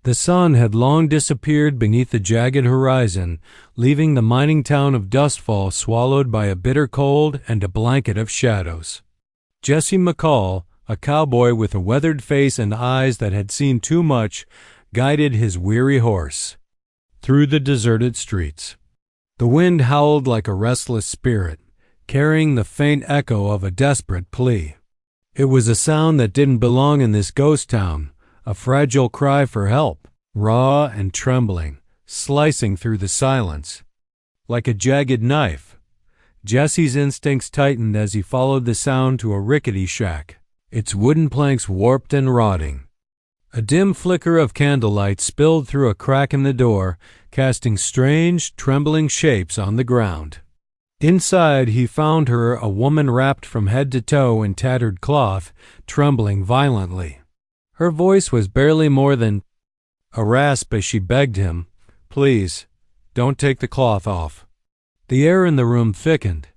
The sun had long disappeared beneath the jagged horizon, leaving the mining town of Dustfall swallowed by a bitter cold and a blanket of shadows. Jesse McCall, a cowboy with a weathered face and eyes that had seen too much, guided his weary horse through the deserted streets. The wind howled like a restless spirit, carrying the faint echo of a desperate plea. It was a sound that didn't belong in this ghost town, a fragile cry for help, raw and trembling, slicing through the silence. Like a jagged knife, Jesse's instincts tightened as he followed the sound to a rickety shack, its wooden planks warped and rotting. A dim flicker of candlelight spilled through a crack in the door, casting strange, trembling shapes on the ground. Inside he found her, a woman wrapped from head to toe in tattered cloth, trembling violently. Her voice was barely more than a rasp as she begged him, "Please, don't take the cloth off." The air in the room thickened.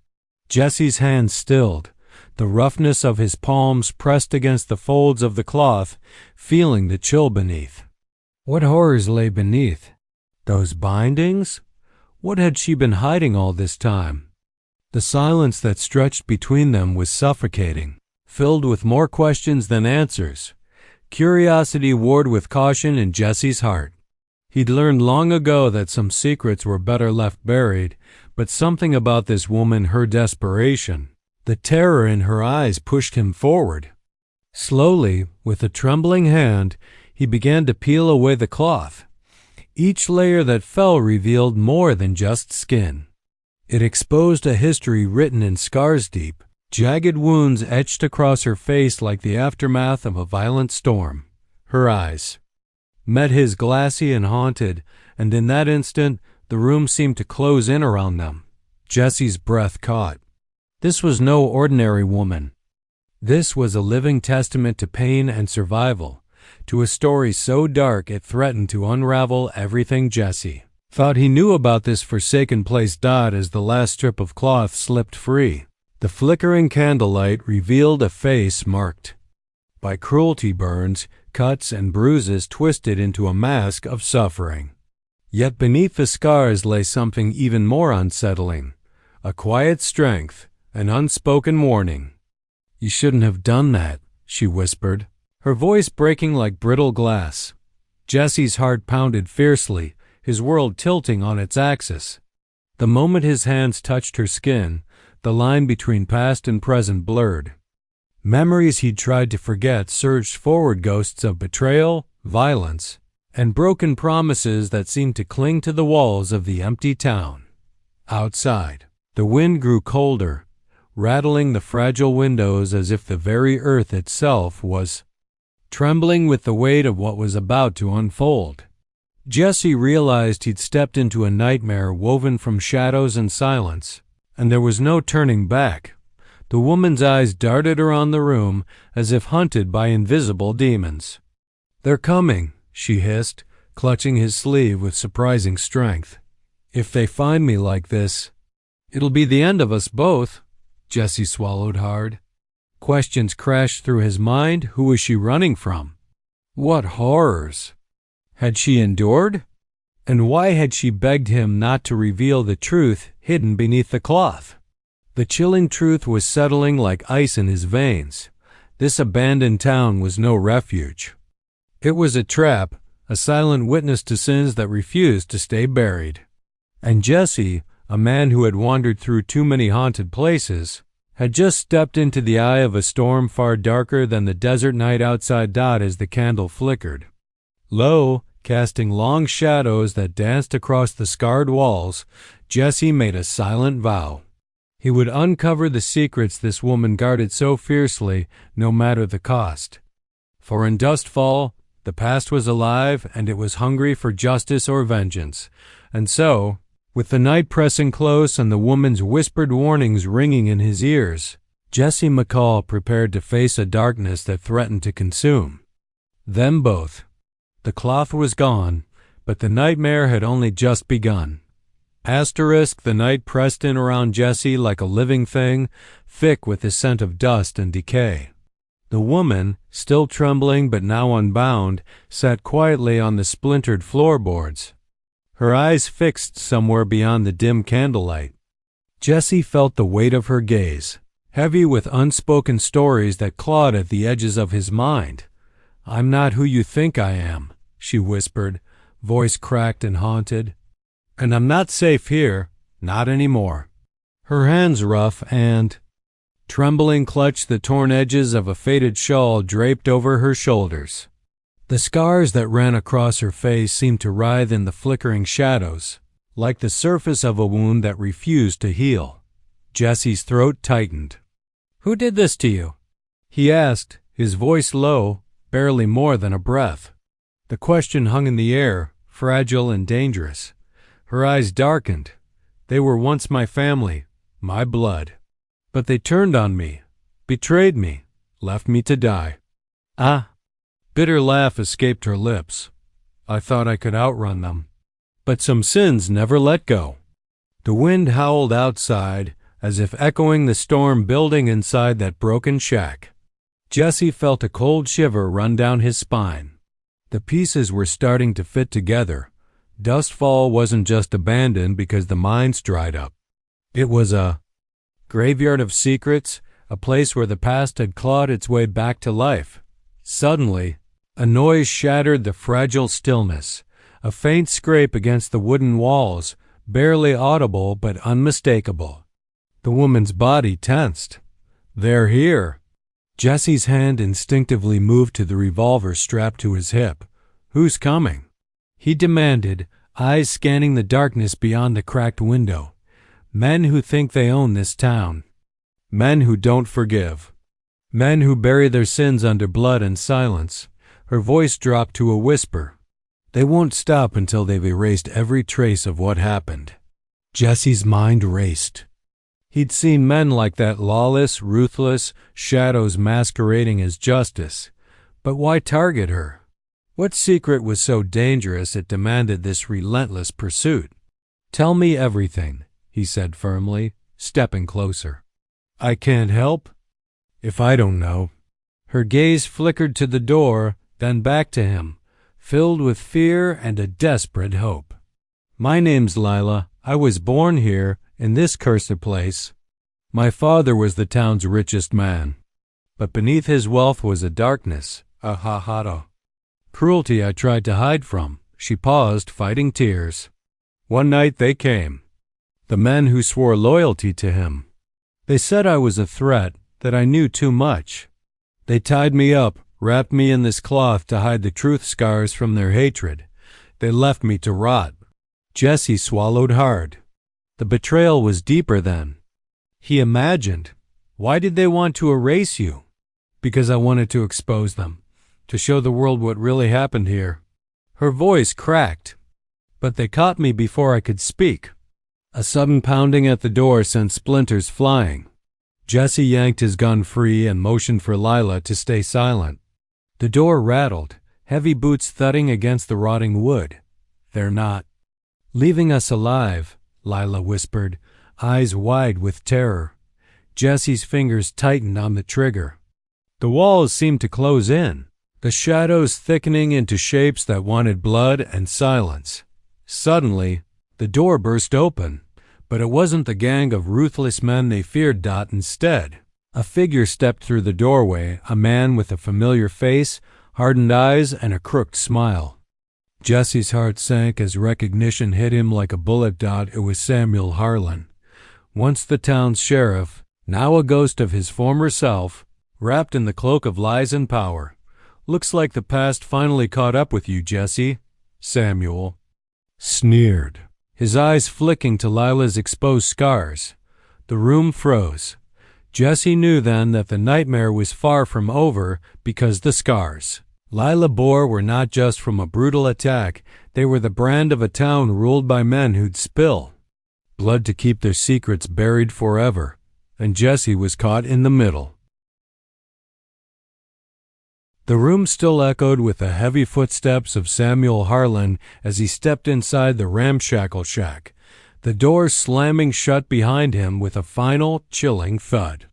Jesse's hands stilled, the roughness of his palms pressed against the folds of the cloth, feeling the chill beneath. What horrors lay beneath? Those bindings? What had she been hiding all this time? The silence that stretched between them was suffocating, filled with more questions than answers. Curiosity warred with caution in Jesse's heart. He'd learned long ago that some secrets were better left buried, but something about this woman, her desperation, the terror in her eyes pushed him forward. Slowly, with a trembling hand, he began to peel away the cloth. Each layer that fell revealed more than just skin. It exposed a history written in scars deep, jagged wounds etched across her face like the aftermath of a violent storm. Her eyes met his glassy and haunted, and in that instant the room seemed to close in around them. Jesse's breath caught. This was no ordinary woman. This was a living testament to pain and survival, to a story so dark it threatened to unravel everything Jesse thought he knew about this forsaken place. As the last strip of cloth slipped free, the flickering candlelight revealed a face marked by cruelty burns, cuts, and bruises twisted into a mask of suffering. Yet beneath the scars lay something even more unsettling, a quiet strength, an unspoken warning. "You shouldn't have done that," she whispered, her voice breaking like brittle glass. Jesse's heart pounded fiercely, his world tilting on its axis. The moment his hands touched her skin, the line between past and present blurred. Memories he'd tried to forget surged forward, ghosts of betrayal, violence, and broken promises that seemed to cling to the walls of the empty town. Outside, the wind grew colder, rattling the fragile windows as if the very earth itself was trembling with the weight of what was about to unfold. Jesse realized he'd stepped into a nightmare woven from shadows and silence, and there was no turning back. The woman's eyes darted around the room as if hunted by invisible demons. "They're coming," she hissed, clutching his sleeve with surprising strength. "If they find me like this, it'll be the end of us both." Jesse swallowed hard. Questions crashed through his mind. Who was she running from? What horrors had she endured? And why had she begged him not to reveal the truth hidden beneath the cloth? The chilling truth was settling like ice in his veins. This abandoned town was no refuge. It was a trap, a silent witness to sins that refused to stay buried. And Jesse, a man who had wandered through too many haunted places, had just stepped into the eye of a storm far darker than the desert night outside. As the candle flickered low, casting long shadows that danced across the scarred walls, Jesse made a silent vow. He would uncover the secrets this woman guarded so fiercely, no matter the cost. For in Dustfall, the past was alive, and it was hungry for justice or vengeance. And so, with the night pressing close and the woman's whispered warnings ringing in his ears, Jesse McCall prepared to face a darkness that threatened to consume them both. The cloth was gone, but the nightmare had only just begun. The night pressed in around Jesse like a living thing, thick with the scent of dust and decay. The woman, still trembling but now unbound, sat quietly on the splintered floorboards, her eyes fixed somewhere beyond the dim candlelight. Jesse felt the weight of her gaze, heavy with unspoken stories that clawed at the edges of his mind. "I'm not who you think I am," she whispered, voice cracked and haunted. "And I'm not safe here, not anymore." Her hands rough and trembling clutched the torn edges of a faded shawl draped over her shoulders. The scars that ran across her face seemed to writhe in the flickering shadows, like the surface of a wound that refused to heal. Jesse's throat tightened. "Who did this to you?" he asked, his voice low, barely more than a breath. The question hung in the air, fragile and dangerous. Her eyes darkened. "They were once my family, my blood. But they turned on me, betrayed me, left me to die." "Ah." Bitter laugh escaped her lips. "I thought I could outrun them. But some sins never let go." The wind howled outside, as if echoing the storm building inside that broken shack. Jesse felt a cold shiver run down his spine. The pieces were starting to fit together. Dustfall wasn't just abandoned because the mines dried up. It was a graveyard of secrets, a place where the past had clawed its way back to life. Suddenly, a noise shattered the fragile stillness, a faint scrape against the wooden walls, barely audible but unmistakable. The woman's body tensed. "They're here." Jesse's hand instinctively moved to the revolver strapped to his hip. "Who's coming?" he demanded, eyes scanning the darkness beyond the cracked window. "Men who think they own this town. Men who don't forgive. Men who bury their sins under blood and silence." Her voice dropped to a whisper. "They won't stop until they've erased every trace of what happened." Jesse's mind raced. He'd seen men like that, lawless, ruthless, shadows masquerading as justice. But why target her? What secret was so dangerous it demanded this relentless pursuit? "Tell me everything," he said firmly, stepping closer. "I can't help if I don't know." Her gaze flickered to the door, then back to him, filled with fear and a desperate hope. "My name's Lila. I was born here, in this cursed place. My father was the town's richest man. But beneath his wealth was a darkness, a hahara. Cruelty I tried to hide from." She paused, fighting tears. "One night they came. The men who swore loyalty to him. They said I was a threat, that I knew too much. They tied me up, wrapped me in this cloth to hide the truth scars from their hatred. They left me to rot." Jesse swallowed hard. The betrayal was deeper then. He imagined. "Why did they want to erase you?" "Because I wanted to expose them, to show the world what really happened here." Her voice cracked. "But they caught me before I could speak." A sudden pounding at the door sent splinters flying. Jesse yanked his gun free and motioned for Lila to stay silent. The door rattled, heavy boots thudding against the rotting wood. "They're not leaving us alive," Lila whispered, eyes wide with terror. Jesse's fingers tightened on the trigger. The walls seemed to close in, the shadows thickening into shapes that wanted blood and silence. Suddenly, the door burst open, but it wasn't the gang of ruthless men they feared. Instead, a figure stepped through the doorway, a man with a familiar face, hardened eyes, and a crooked smile. Jesse's heart sank as recognition hit him like a bullet. It was Samuel Harlan, once the town's sheriff, now a ghost of his former self, wrapped in the cloak of lies and power. "Looks like the past finally caught up with you, Jesse," Samuel sneered, his eyes flicking to Lila's exposed scars. The room froze. Jesse knew then that the nightmare was far from over because the scars Lila bore were not just from a brutal attack, they were the brand of a town ruled by men who'd spill blood to keep their secrets buried forever, and Jesse was caught in the middle. The room still echoed with the heavy footsteps of Samuel Harlan as he stepped inside the ramshackle shack, the door slamming shut behind him with a final, chilling thud.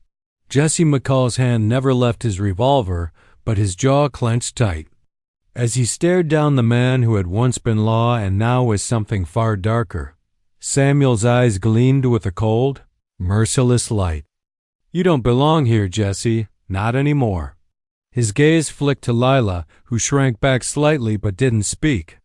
Jesse McCall's hand never left his revolver, but his jaw clenched tight. As he stared down the man who had once been law and now was something far darker, Samuel's eyes gleamed with a cold, merciless light. "You don't belong here, Jesse. Not anymore." His gaze flicked to Lila, who shrank back slightly but didn't speak.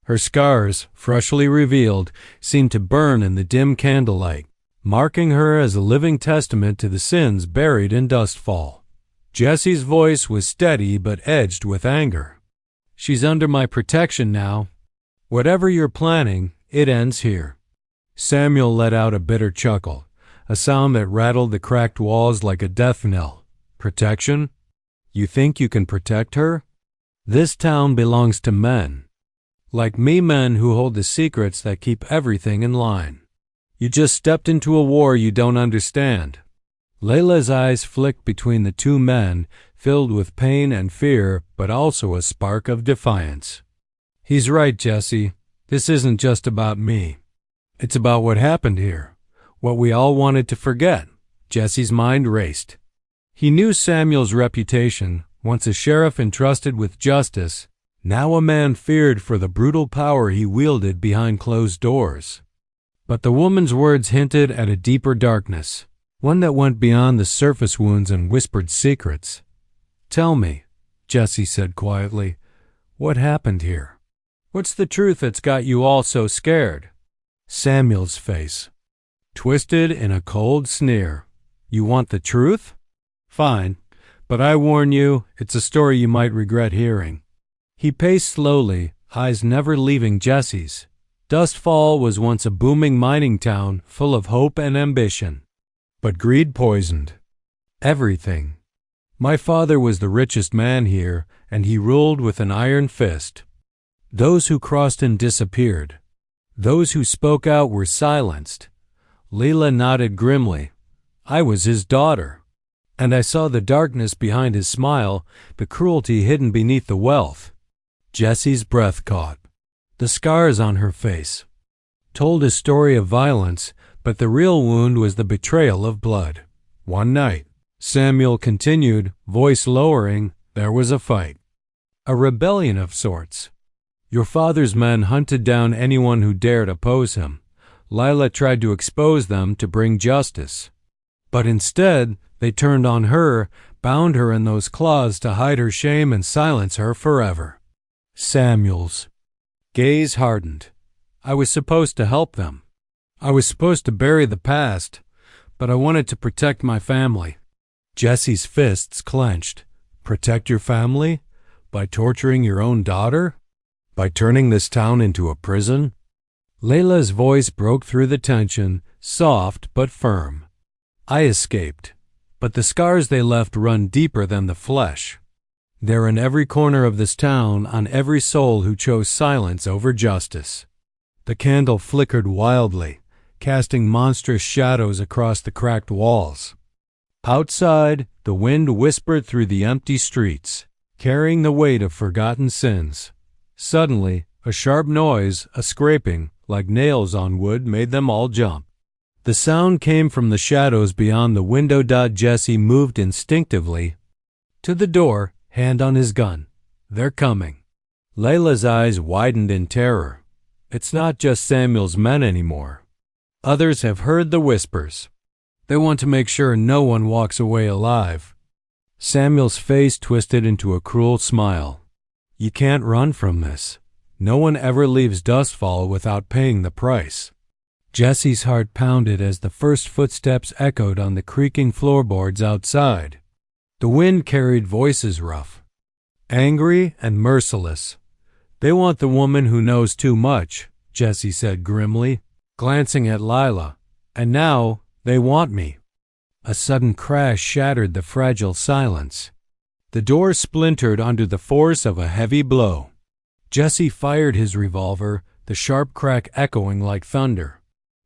Her scars, freshly revealed, seemed to burn in the dim candlelight, marking her as a living testament to the sins buried in Dustfall. Jesse's voice was steady but edged with anger. "She's under my protection now. Whatever you're planning, it ends here." Samuel let out a bitter chuckle, a sound that rattled the cracked walls like a death knell. "Protection? You think you can protect her? This town belongs to men. Like me, men who hold the secrets that keep everything in line. You just stepped into a war you don't understand." Layla's eyes flicked between the two men, filled with pain and fear, but also a spark of defiance. "He's right, Jesse. This isn't just about me. It's about what happened here, what we all wanted to forget." Jesse's mind raced. He knew Samuel's reputation, once a sheriff entrusted with justice, now a man feared for the brutal power he wielded behind closed doors. But the woman's words hinted at a deeper darkness, one that went beyond the surface wounds and whispered secrets. "Tell me," Jesse said quietly, "what happened here? What's the truth that's got you all so scared?" Samuel's face twisted in a cold sneer. "You want the truth? Fine, but I warn you, it's a story you might regret hearing." He paced slowly, eyes never leaving Jesse's. Dustfall was once a booming mining town full of hope and ambition. But greed poisoned everything. My father was the richest man here, and he ruled with an iron fist. Those who crossed and disappeared. Those who spoke out were silenced. Leela nodded grimly. I was his daughter, and I saw the darkness behind his smile, the cruelty hidden beneath the wealth. Jesse's breath caught. The scars on her face told a story of violence, but the real wound was the betrayal of blood. One night, Samuel continued, voice lowering, there was a fight. A rebellion of sorts. Your father's men hunted down anyone who dared oppose him. Lila tried to expose them to bring justice. But instead, they turned on her, bound her in those claws to hide her shame and silence her forever. Samuel's gaze hardened. I was supposed to help them. I was supposed to bury the past, but I wanted to protect my family. Jesse's fists clenched. Protect your family? By torturing your own daughter? By turning this town into a prison? Layla's voice broke through the tension, soft but firm. I escaped, but the scars they left run deeper than the flesh. They're in every corner of this town, on every soul who chose silence over justice. The candle flickered wildly, casting monstrous shadows across the cracked walls. Outside, the wind whispered through the empty streets, carrying the weight of forgotten sins. Suddenly, a sharp noise, a scraping, like nails on wood, made them all jump. The sound came from the shadows beyond the window. Jesse moved instinctively to the door, hand on his gun. They're coming. Layla's eyes widened in terror. It's not just Samuel's men anymore. Others have heard the whispers. They want to make sure no one walks away alive. Samuel's face twisted into a cruel smile. You can't run from this. No one ever leaves Dustfall without paying the price. Jesse's heart pounded as the first footsteps echoed on the creaking floorboards outside. The wind carried voices rough, angry and merciless. They want the woman who knows too much, Jesse said grimly, glancing at Lila. And now they want me. A sudden crash shattered the fragile silence. The door splintered under the force of a heavy blow. Jesse fired his revolver, the sharp crack echoing like thunder.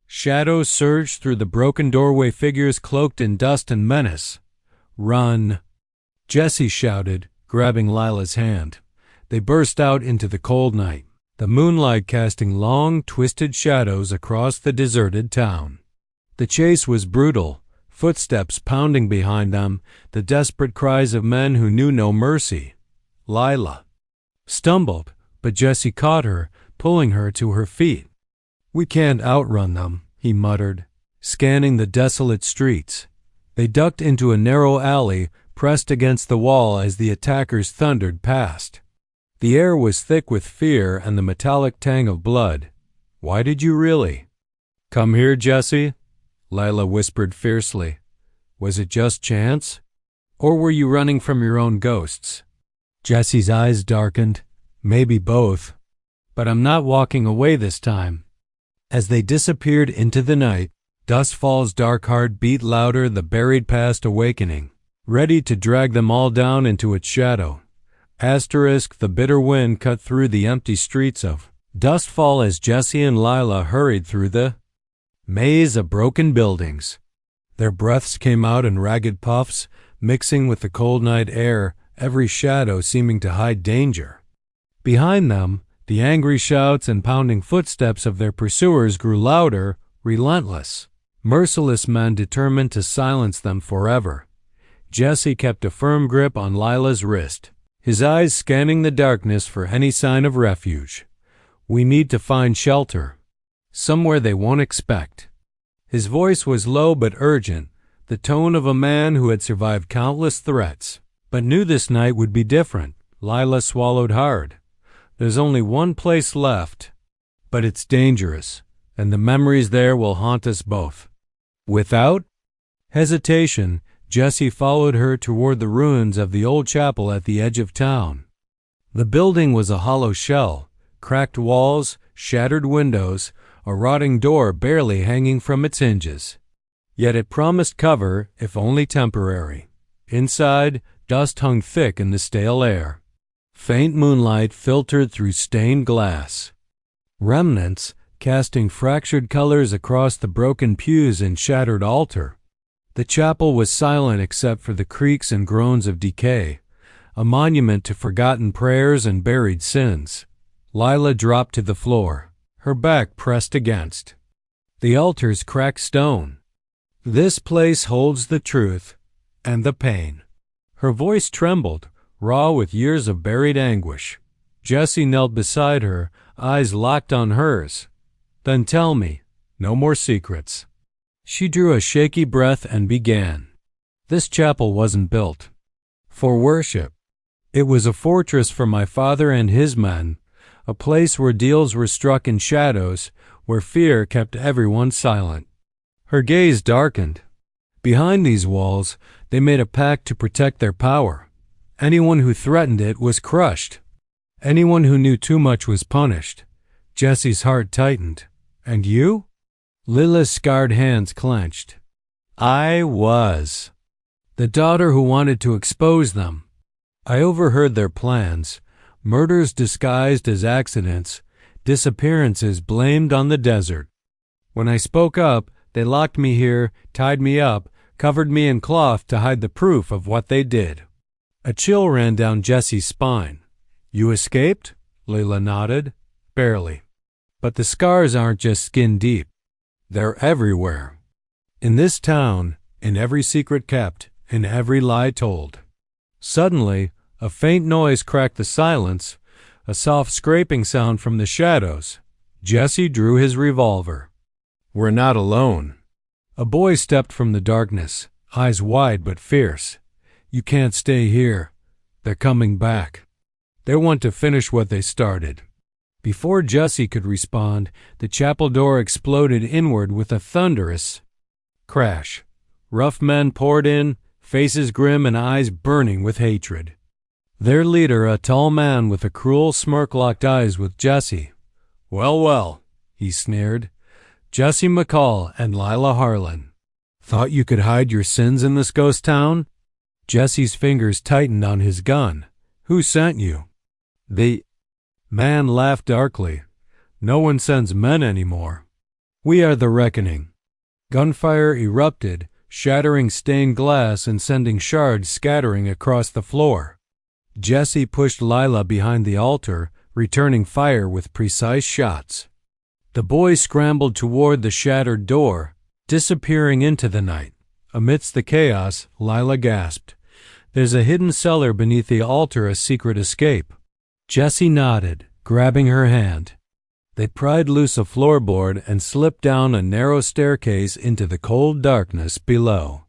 Shadows surged through the broken doorway, figures cloaked in dust and menace. Run! Jesse shouted, grabbing Lila's hand. They burst out into the cold night, the moonlight casting long, twisted shadows across the deserted town. The chase was brutal, footsteps pounding behind them, the desperate cries of men who knew no mercy. Lila stumbled, but Jesse caught her, pulling her to her feet. "We can't outrun them," he muttered, scanning the desolate streets. They ducked into a narrow alley, pressed against the wall as the attackers thundered past. The air was thick with fear and the metallic tang of blood. "Why did you really?" "Come here, Jesse," Lila whispered fiercely. "Was it just chance? Or were you running from your own ghosts?" Jesse's eyes darkened. "Maybe both. But I'm not walking away this time." As they disappeared into the night, Dustfall's dark heart beat louder, the buried past awakening, ready to drag them all down into its shadow. The bitter wind cut through the empty streets of Dustfall as Jesse and Lila hurried through the maze of broken buildings. Their breaths came out in ragged puffs, mixing with the cold night air, every shadow seeming to hide danger. Behind them, the angry shouts and pounding footsteps of their pursuers grew louder, relentless, merciless men determined to silence them forever. Jesse kept a firm grip on Lila's wrist, his eyes scanning the darkness for any sign of refuge. "We need to find shelter, somewhere they won't expect." His voice was low but urgent, the tone of a man who had survived countless threats, but knew this night would be different. Lila swallowed hard. "There's only one place left, but it's dangerous, and the memories there will haunt us both." Without hesitation, Jesse followed her toward the ruins of the old chapel at the edge of town. The building was a hollow shell, cracked walls, shattered windows, a rotting door barely hanging from its hinges. Yet it promised cover, if only temporary. Inside, dust hung thick in the stale air. Faint moonlight filtered through stained glass. Remnants, casting fractured colors across the broken pews and shattered altar. The chapel was silent except for the creaks and groans of decay, a monument to forgotten prayers and buried sins. Lila dropped to the floor, her back pressed against the altar's cracked stone. "This place holds the truth and the pain." Her voice trembled, raw with years of buried anguish. Jesse knelt beside her, eyes locked on hers. "Then tell me, no more secrets." She drew a shaky breath and began. "This chapel wasn't built for worship. It was a fortress for my father and his men, a place where deals were struck in shadows, where fear kept everyone silent." Her gaze darkened. Behind these walls, they made a pact to protect their power. Anyone who threatened it was crushed. Anyone who knew too much was punished. Jesse's heart tightened. "And you?" Lila's scarred hands clenched. "I was the daughter who wanted to expose them. I overheard their plans, murders disguised as accidents, disappearances blamed on the desert. When I spoke up, they locked me here, tied me up, covered me in cloth to hide the proof of what they did." A chill ran down Jesse's spine. "You escaped?" Lila nodded. "Barely. But the scars aren't just skin deep. They're everywhere. In this town, in every secret kept, in every lie told." Suddenly, a faint noise cracked the silence, a soft scraping sound from the shadows. Jesse drew his revolver. "We're not alone." A boy stepped from the darkness, eyes wide but fierce. "You can't stay here. They're coming back. They want to finish what they started." Before Jesse could respond, the chapel door exploded inward with a thunderous crash. Rough men poured in, faces grim and eyes burning with hatred. Their leader, a tall man with a cruel smirk, locked eyes with Jesse. "Well, well," he sneered. "Jesse McCall and Lila Harlan. Thought you could hide your sins in this ghost town?" Jesse's fingers tightened on his gun. "Who sent you?" "The man laughed darkly. "No one sends men anymore. We are the reckoning." Gunfire erupted, shattering stained glass and sending shards scattering across the floor. Jesse pushed Lila behind the altar, returning fire with precise shots. The boy scrambled toward the shattered door, disappearing into the night, Amidst the chaos, Lila gasped. "There's a hidden cellar beneath the altar, a secret escape." Jessie nodded, grabbing her hand. They pried loose a floorboard and slipped down a narrow staircase into the cold darkness below.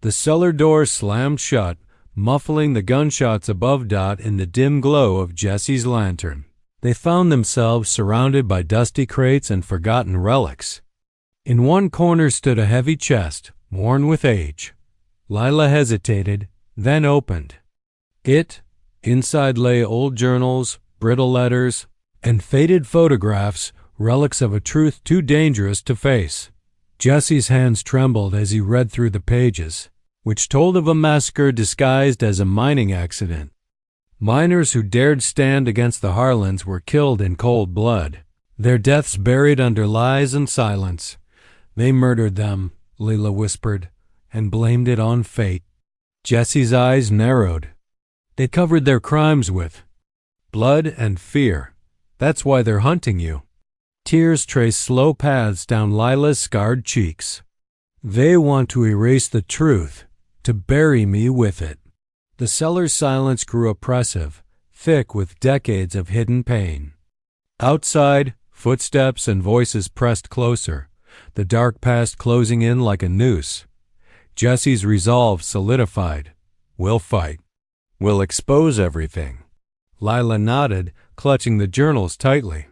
The cellar door slammed shut, muffling the gunshots above Dot in the dim glow of Jessie's lantern. They found themselves surrounded by dusty crates and forgotten relics. In one corner stood a heavy chest, worn with age. Lila hesitated, then opened it. Inside lay old journals, brittle letters, and faded photographs, relics of a truth too dangerous to face. Jesse's hands trembled as he read through the pages, which told of a massacre disguised as a mining accident. Miners who dared stand against the Harlans were killed in cold blood, their deaths buried under lies and silence. "They murdered them," Lila whispered, "and blamed it on fate." Jesse's eyes narrowed. "They covered their crimes with blood and fear. That's why they're hunting you." Tears traced slow paths down Lila's scarred cheeks. "They want to erase the truth, to bury me with it." The cellar's silence grew oppressive, thick with decades of hidden pain. Outside, footsteps and voices pressed closer, the dark past closing in like a noose. Jesse's resolve solidified. "We'll fight. We'll expose everything." Lila nodded, clutching the journals tightly.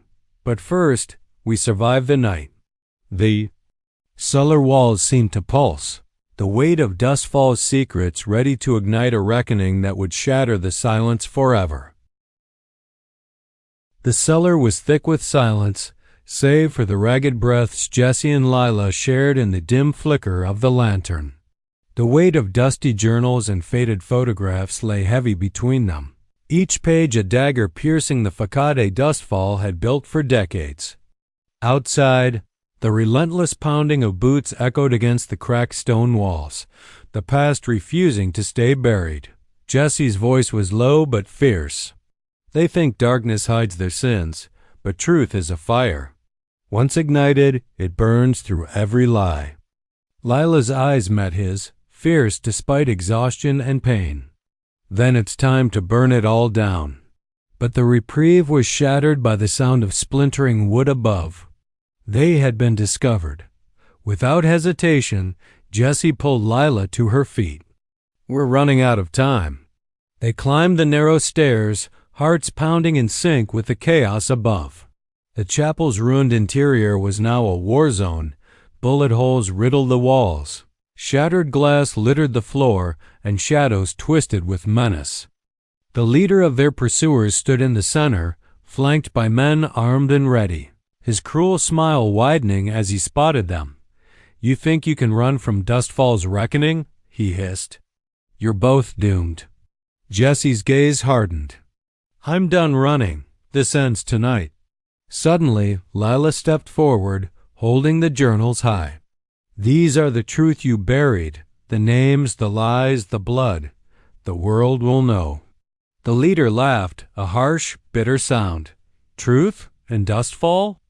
"But first, we survive the night." The cellar walls seemed to pulse, the weight of Dustfall's secrets ready to ignite a reckoning that would shatter the silence forever. The cellar was thick with silence, save for the ragged breaths Jesse and Lila shared in the dim flicker of the lantern. The weight of dusty journals and faded photographs lay heavy between them, each page a dagger piercing the facade Dustfall had built for decades. Outside, the relentless pounding of boots echoed against the cracked stone walls, the past refusing to stay buried. Jesse's voice was low but fierce. "They think darkness hides their sins, but truth is a fire. Once ignited, it burns through every lie." Lila's eyes met his, fierce despite exhaustion and pain. "Then it's time to burn it all down." But the reprieve was shattered by the sound of splintering wood above. They had been discovered. Without hesitation, Jessie pulled Lila to her feet. "We're running out of time." They climbed the narrow stairs, hearts pounding in sync with the chaos above. The chapel's ruined interior was now a war zone. Bullet holes riddled the walls. Shattered glass littered the floor, and shadows twisted with menace. The leader of their pursuers stood in the center, flanked by men armed and ready, his cruel smile widening as he spotted them. "You think you can run from Dustfall's reckoning?" he hissed. "You're both doomed." Jesse's gaze hardened. "I'm done running. This ends tonight." Suddenly, Lila stepped forward, holding the journals high. "These are the truth you buried, the names, the lies, the blood. The world will know." The leader laughed, a harsh, bitter sound. "Truth and Dustfall?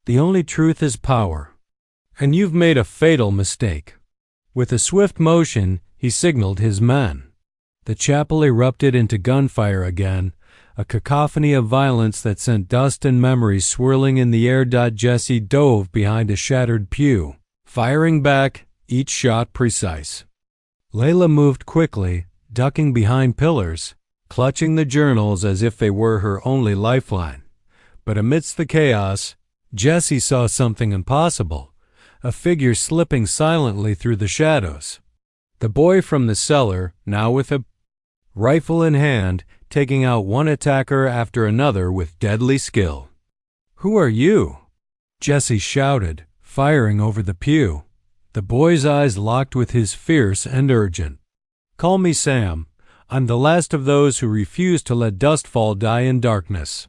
The only truth is power. And you've made a fatal mistake." With a swift motion, he signaled his men. The chapel erupted into gunfire again, a cacophony of violence that sent dust and memories swirling in the air. Jesse dove behind a shattered pew, firing back, each shot precise. Layla moved quickly, ducking behind pillars, clutching the journals as if they were her only lifeline. But amidst the chaos, Jessie saw something impossible, a figure slipping silently through the shadows. The boy from the cellar, now with a rifle in hand, taking out one attacker after another with deadly skill. "Who are you?" Jessie shouted, firing over the pew. The boy's eyes locked with his, fierce and urgent. "Call me Sam. I'm the last of those who refuse to let Dustfall die in darkness."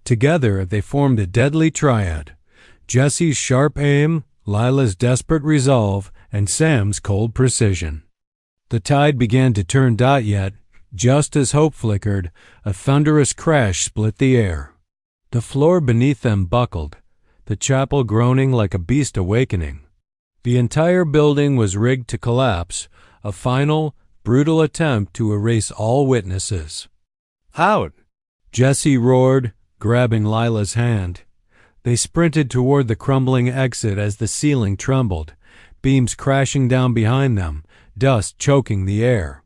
Together they formed a deadly triad. Jesse's sharp aim, Lila's desperate resolve, and Sam's cold precision. The tide began to turn. Yet, just as hope flickered, a thunderous crash split the air. The floor beneath them buckled, the chapel groaning like a beast awakening. The entire building was rigged to collapse, a final, brutal attempt to erase all witnesses. "Out!" Jesse roared, grabbing Lila's hand. They sprinted toward the crumbling exit as the ceiling trembled, beams crashing down behind them, dust choking the air.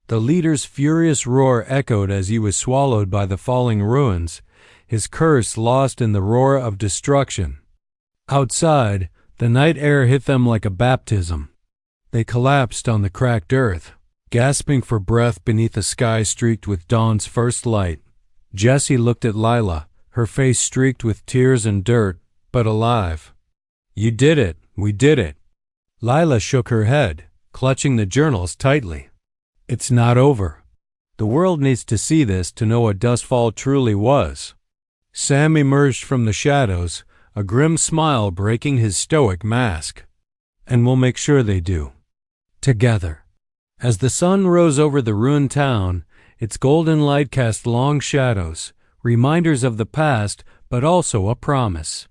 The leader's furious roar echoed as he was swallowed by the falling ruins, his curse lost in the roar of destruction. Outside, the night air hit them like a baptism. They collapsed on the cracked earth, gasping for breath beneath a sky streaked with dawn's first light. Jessie looked at Lila, her face streaked with tears and dirt, but alive. "You did it. We did it." Lila shook her head, clutching the journals tightly. "It's not over. The world needs to see this to know what Dustfall truly was." Sam emerged from the shadows, a grim smile breaking his stoic mask. "And we'll make sure they do. Together." As the sun rose over the ruined town, its golden light cast long shadows, reminders of the past, but also a promise.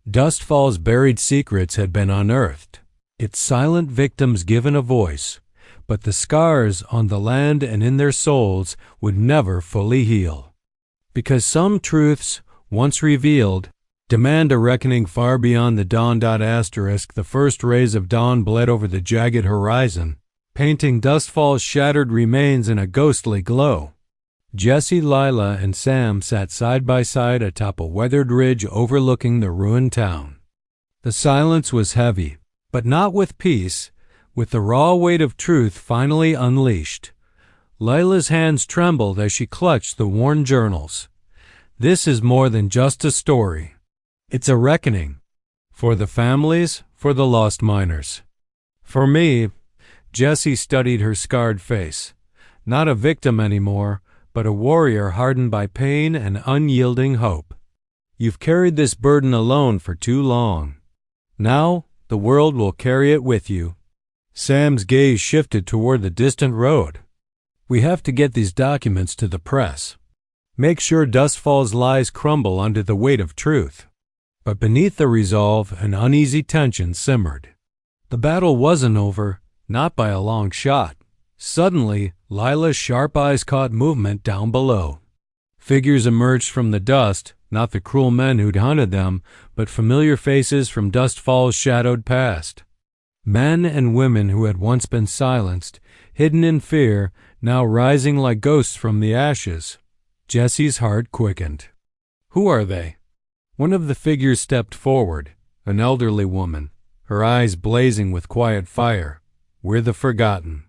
Dustfall's buried secrets had been unearthed, its silent victims given a voice, but the scars on the land and in their souls would never fully heal. Because some truths, once revealed, demand a reckoning far beyond the dawn. The first rays of dawn bled over the jagged horizon, painting Dustfall's shattered remains in a ghostly glow. Jesse, Lila, and Sam sat side by side atop a weathered ridge overlooking the ruined town. The silence was heavy, but not with peace, with the raw weight of truth finally unleashed. Lila's hands trembled as she clutched the worn journals. This is more than just a story. It's a reckoning. For the families, for the lost miners. For me, Jessie studied her scarred face. Not a victim anymore, but a warrior hardened by pain and unyielding hope. You've carried this burden alone for too long. Now, the world will carry it with you. Sam's gaze shifted toward the distant road. We have to get these documents to the press. Make sure Dustfall's lies crumble under the weight of truth. But beneath the resolve, an uneasy tension simmered. The battle wasn't over, not by a long shot. Suddenly, Lila's sharp eyes caught movement down below. Figures emerged from the dust, not the cruel men who'd hunted them, but familiar faces from Dustfall's shadowed past. Men and women who had once been silenced, hidden in fear, now rising like ghosts from the ashes. Jesse's heart quickened. Who are they? One of the figures stepped forward, an elderly woman, her eyes blazing with quiet fire. We're the forgotten.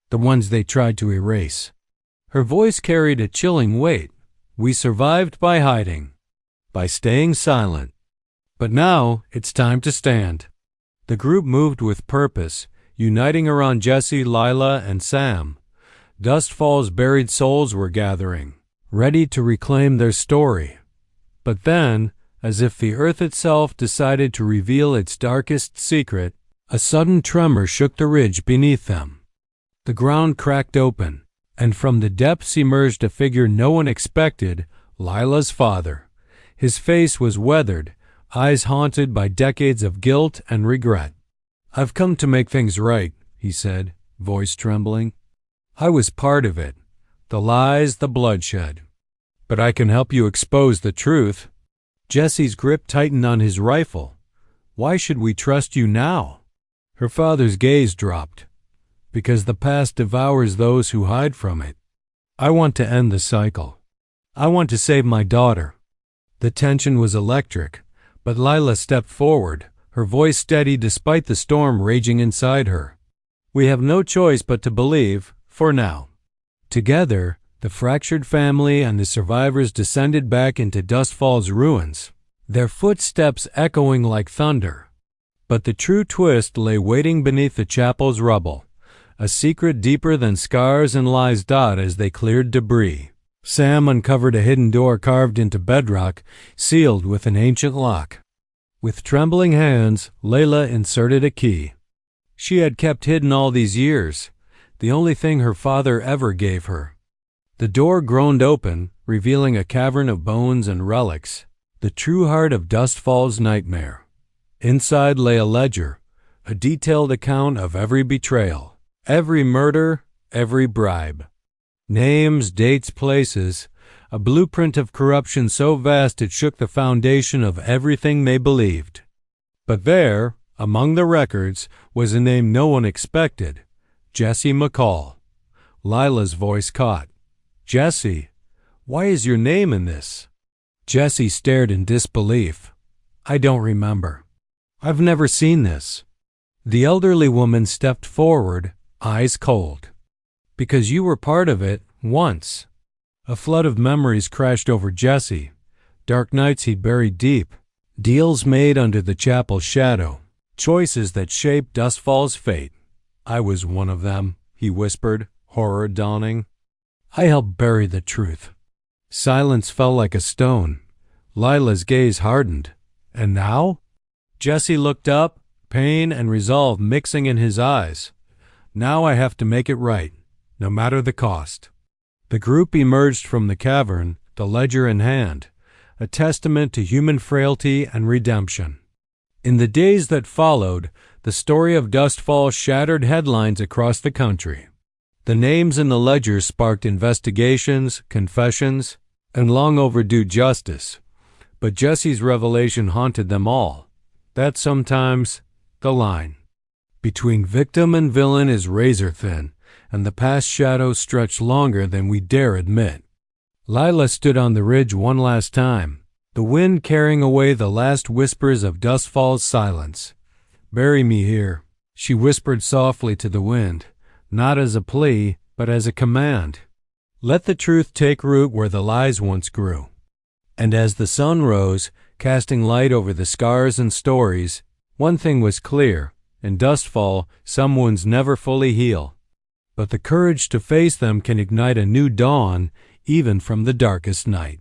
The ones they tried to erase. Her voice carried a chilling weight. We survived by hiding, by staying silent. But now it's time to stand. The group moved with purpose, uniting around Jesse, Lila, and Sam. Dustfall's buried souls were gathering, ready to reclaim their story. But then, as if the earth itself decided to reveal its darkest secret, a sudden tremor shook the ridge beneath them. The ground cracked open, and from the depths emerged a figure no one expected, Lila's father. His face was weathered, eyes haunted by decades of guilt and regret. "I've come to make things right," he said, voice trembling. "I was part of it, the lies, the bloodshed. But I can help you expose the truth." Jesse's grip tightened on his rifle. "Why should we trust you now?" Her father's gaze dropped. "Because the past devours those who hide from it. I want to end the cycle. I want to save my daughter." The tension was electric, but Lila stepped forward, her voice steady despite the storm raging inside her. "We have no choice but to believe, for now." Together, the fractured family and the survivors descended back into Dustfall's ruins, their footsteps echoing like thunder. But the true twist lay waiting beneath the chapel's rubble, a secret deeper than scars and lies. As they cleared debris, Sam uncovered a hidden door carved into bedrock, sealed with an ancient lock. With trembling hands, Layla inserted a key. She had kept hidden all these years, the only thing her father ever gave her. The door groaned open, revealing a cavern of bones and relics, the true heart of Dustfall's nightmare. Inside lay a ledger, a detailed account of every betrayal, every murder, every bribe. Names, dates, places, a blueprint of corruption so vast it shook the foundation of everything they believed. But there, among the records, was a name no one expected: Jesse McCall. Lila's voice caught. "Jesse, why is your name in this?" Jesse stared in disbelief. "I don't remember. I've never seen this." The elderly woman stepped forward, eyes cold. "Because you were part of it, once." A flood of memories crashed over Jesse. Dark nights he'd buried deep, deals made under the chapel's shadow, choices that shaped Dustfall's fate. "I was one of them," he whispered, horror dawning. "I helped bury the truth." Silence fell like a stone. Lila's gaze hardened. "And now?" Jesse looked up, pain and resolve mixing in his eyes. "Now I have to make it right, no matter the cost." The group emerged from the cavern, the ledger in hand, a testament to human frailty and redemption. In the days that followed, the story of Dustfall shattered headlines across the country. The names in the ledger sparked investigations, confessions, and long overdue justice. But Jesse's revelation haunted them all. That sometimes the line between victim and villain is razor thin, and the past shadows stretch longer than we dare admit. Lila stood on the ridge one last time, the wind carrying away the last whispers of Dustfall's silence. "Bury me here," she whispered softly to the wind, not as a plea, but as a command. "Let the truth take root where the lies once grew." And as the sun rose, casting light over the scars and stories, one thing was clear: in Dustfall, some wounds never fully heal. But the courage to face them can ignite a new dawn, even from the darkest night.